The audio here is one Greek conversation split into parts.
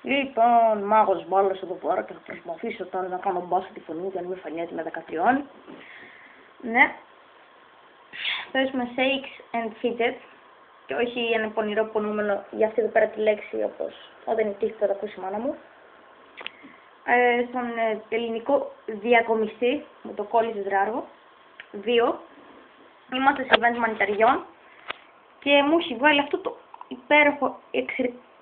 Λοιπόν, μάγος μπάλας εδώ πέρα και θα προσπαθήσω τώρα να κάνω μπάσα τη φωνή για να μην φανεί έτσι με 13. Ναι. Παίζουμε shakes and fidget και όχι ένα πονηρό πονούμενο για αυτή εδώ πέρα τη λέξη όπως όταν η τύχη θα το ακούσει η μάνα μου. Στον ελληνικό διακομιστή, μου το κόλλησε Ράργο, 2. Είμαστε σε event μανιταριών και μου έχει βάλει αυτό το υπέροχο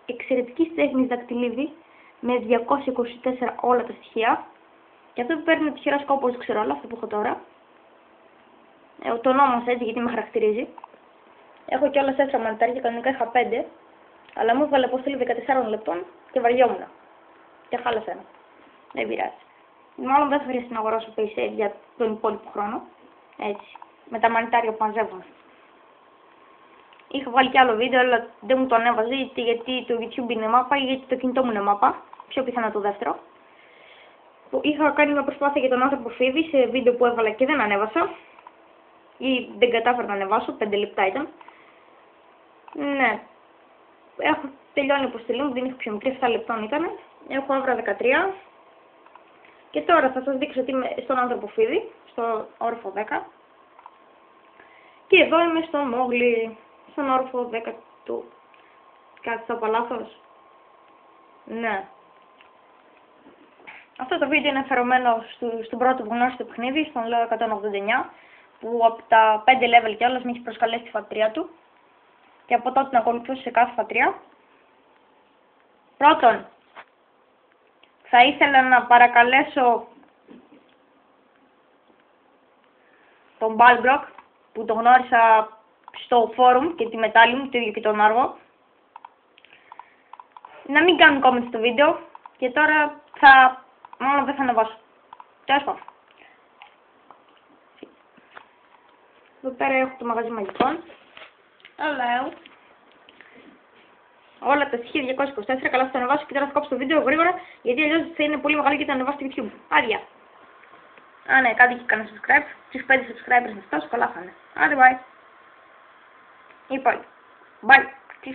εξαιρετικής τέχνης δακτυλίδι με 224 όλα τα στοιχεία. Και αυτό που παίρνει τυχερά σκόπο, όπως ξέρω όλα, αυτό που έχω τώρα. Το ονόμασα έτσι γιατί με χαρακτηρίζει. Έχω κιόλας 4 μανιτάρια, κανονικά είχα 5, αλλά μου έβαλε αποστολή 14 λεπτών και βαριόμουν. Και χάλασα ένα. Δεν πειράζει. Μάλλον δεν θα χρειαστεί να αγοράσω PC για τον υπόλοιπο χρόνο. Έτσι. Με τα μανιτάρια που μαζεύουμε. Είχα βάλει κι άλλο βίντεο, αλλά δεν μου το ανέβαζε γιατί το YouTube είναι μάπα ή γιατί το κινητό μου είναι μάπα. Πιο πιθανά το δεύτερο. Είχα κάνει μια προσπάθεια για τον άνθρωπο Φίβη σε βίντεο που έβαλα και δεν ανέβασα. Ή δεν κατάφερα να ανεβάσω, 5 λεπτά ήταν. Ναι. Έχω τελειώνει η αποστολή μου, δεν είχα πιο μικρή, 7 λεπτών ήταν. Έχω άβρα 13. Και τώρα θα σας δείξω ότι είμαι στον άνθρωπο Φίβη, στο όροφο 10. Και εδώ είμαι στον Μόγλι, στον όροφο 10 του. Κάτι στο παλάθος. Ναι. Αυτό το βίντεο είναι αφιερωμένο στον πρώτο που γνώρισε το παιχνίδι, στον Λέω 189, που από τα 5 level κιόλας με έχει προσκαλέσει τη φατρία του. Και από τότε να ακολουθούσε σε κάθε φατρία. Πρώτον, θα ήθελα να παρακαλέσω τον Balbrock, που το γνώρισα στο φόρουμ και τη μετάλλη μου, το ίδιο και τον Άργο, να μην κάνουν comment στο βίντεο και τώρα μάλλον δεν θα ανεβάσω. Τέλος πάντων. Εδώ πέρα έχω το μαγαζί μαγικών. Hello. Όλα τα στοιχεία 224, καλά θα το ανεβάσω και τώρα θα κόψω το βίντεο γρήγορα γιατί αλλιώς θα είναι πολύ μεγάλο και θα ανεβάσω στο YouTube. Άδεια. Α, ναι, κάτι έχει κάνει subscribe. Στους 5 subscribers να φτάσω, καλά θα είναι. Άντε, bye. Ή πάλι. Bye. Τι